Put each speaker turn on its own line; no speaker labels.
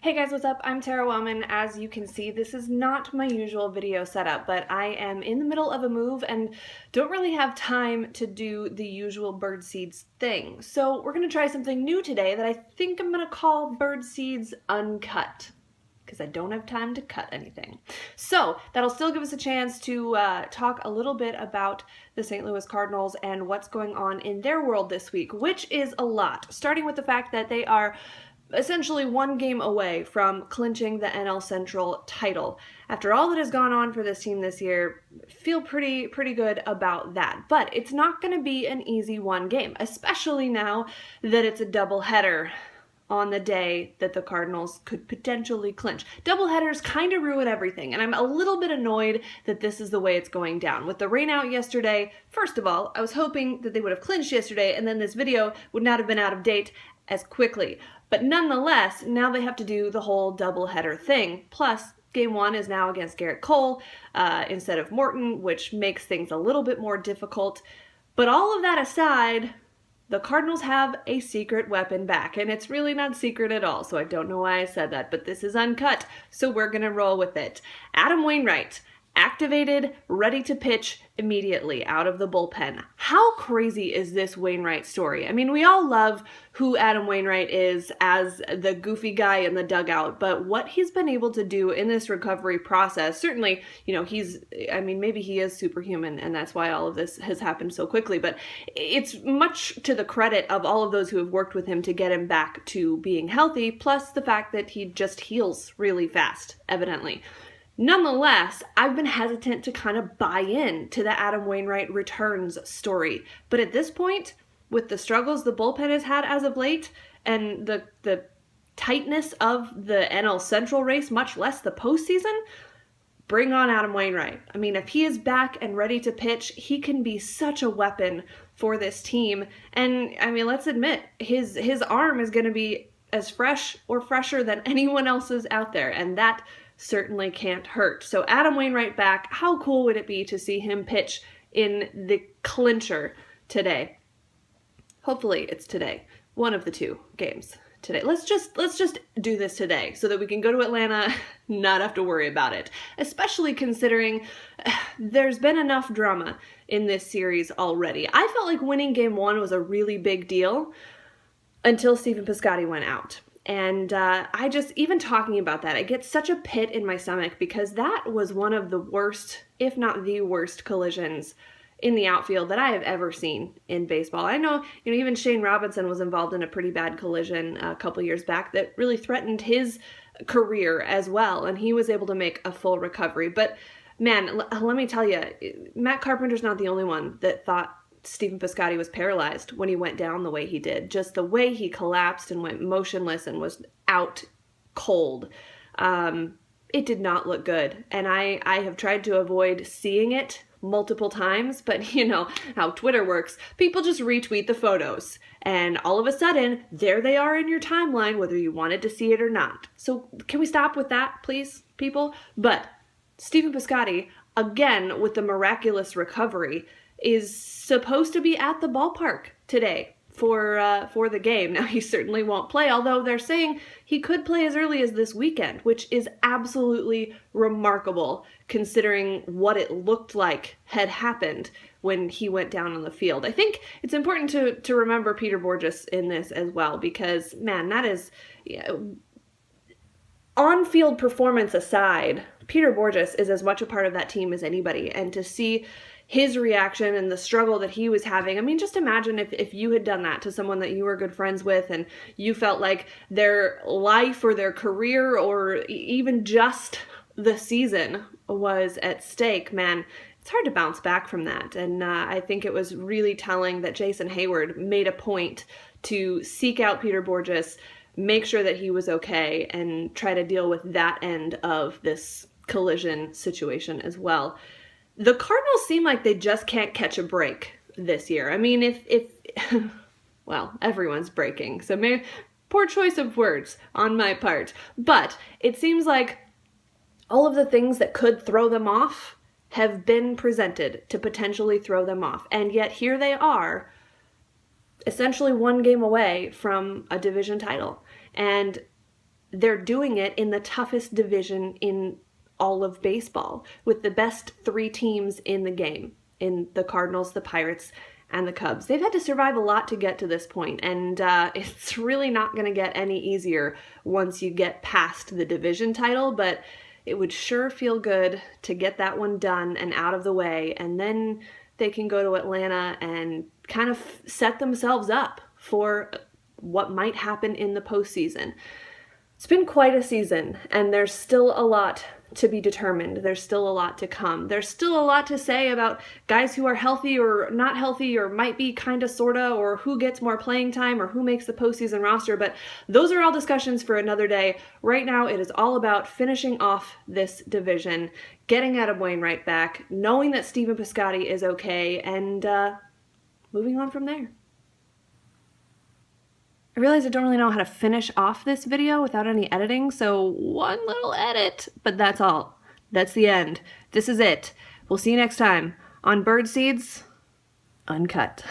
Hey guys, what's up? I'm Tara Wellman. As you can see, this is not my usual video setup, but I am in the middle of a move and don't really have time to do the usual Birdseeds thing. So we're gonna try something new today that I think I'm gonna call Birdseeds Uncut, because I don't have time to cut anything. So that'll still give us a chance to talk a little bit about the St. Louis Cardinals and what's going on in their world this week, which is a lot, starting with the fact that they are essentially one game away from clinching the NL Central title. After all that has gone on for this team this year, feel pretty good about that. But it's not going to be an easy one game, especially now that it's a doubleheader on the day that the Cardinals could potentially clinch. Doubleheaders kind of ruin everything, and I'm a little bit annoyed that this is the way it's going down. With the rain out yesterday, first of all, I was hoping that they would have clinched yesterday, and then this video would not have been out of date as quickly. But nonetheless, now they have to do the whole doubleheader thing. Plus, Game 1 is now against Garrett Cole instead of Morton, which makes things a little bit more difficult. But all of that aside, the Cardinals have a secret weapon back, and it's really not secret at all, so I don't know why I said that, but this is uncut, so we're gonna roll with it. Adam Wainwright, activated, ready to pitch immediately out of the bullpen. How crazy is this Wainwright story? I mean, we all love who Adam Wainwright is as the goofy guy in the dugout, but what he's been able to do in this recovery process, certainly, maybe he is superhuman and that's why all of this has happened so quickly, but it's much to the credit of all of those who have worked with him to get him back to being healthy, plus the fact that he just heals really fast, evidently. Nonetheless, I've been hesitant to kind of buy in to the Adam Wainwright Returns story. But at this point, with the struggles the bullpen has had as of late, and the tightness of the NL Central race, much less the postseason, bring on Adam Wainwright. I mean, if he is back and ready to pitch, he can be such a weapon for this team. And, I mean, let's admit, his arm is going to be as fresh or fresher than anyone else's out there, and that certainly can't hurt. So Adam Wainwright back, how cool would it be to see him pitch in the clincher today? Hopefully it's today. One of the two games today. Let's just do this today so that we can go to Atlanta, not have to worry about it. Especially considering there's been enough drama in this series already. I felt like winning Game 1 was a really big deal until Stephen Piscotty went out. And even talking about that, I get such a pit in my stomach because that was one of the worst, if not the worst, collisions in the outfield that I have ever seen in baseball. I know, even Shane Robinson was involved in a pretty bad collision a couple years back that really threatened his career as well, and he was able to make a full recovery. But man, let me tell you, Matt Carpenter's not the only one that thought Stephen Piscotty was paralyzed when he went down the way he did. Just the way he collapsed and went motionless and was out cold. It did not look good. And I have tried to avoid seeing it multiple times, but you know how Twitter works. People just retweet the photos and all of a sudden there they are in your timeline, whether you wanted to see it or not. So can we stop with that, please, people? But Stephen Piscotty, again with the miraculous recovery, is supposed to be at the ballpark today for the game. Now, he certainly won't play, although they're saying he could play as early as this weekend, which is absolutely remarkable considering what it looked like had happened when he went down on the field. I think it's important to remember Peter Bourjos in this as well, because, man, that is... on-field performance aside, Peter Bourjos is as much a part of that team as anybody, and to see his reaction and the struggle that he was having. I mean, just imagine if you had done that to someone that you were good friends with and you felt like their life or their career or even just the season was at stake. Man, it's hard to bounce back from that. And I think it was really telling that Jason Hayward made a point to seek out Peter Bourjos, make sure that he was okay, and try to deal with that end of this collision situation as well. The Cardinals seem like they just can't catch a break this year. I mean, if well, everyone's breaking, so poor choice of words on my part. But it seems like all of the things that could throw them off have been presented to potentially throw them off. And yet here they are, essentially one game away from a division title. And they're doing it in the toughest division in all of baseball, with the best 3 teams in the game, in the Cardinals, the Pirates, and the Cubs. They've had to survive a lot to get to this point, and it's really not going to get any easier once you get past the division title, but it would sure feel good to get that one done and out of the way, and then they can go to Atlanta and kind of set themselves up for what might happen in the postseason. It's been quite a season, and there's still a lot to be determined. There's still a lot to come. There's still a lot to say about guys who are healthy or not healthy or might be kind of, sort of, or who gets more playing time or who makes the postseason roster, but those are all discussions for another day. Right now, it is all about finishing off this division, getting Adam Wainwright back, knowing that Stephen Piscotty is okay, and moving on from there. I realize I don't really know how to finish off this video without any editing, so one little edit, but that's all. That's the end. This is it. We'll see you next time on Birdseeds Uncut.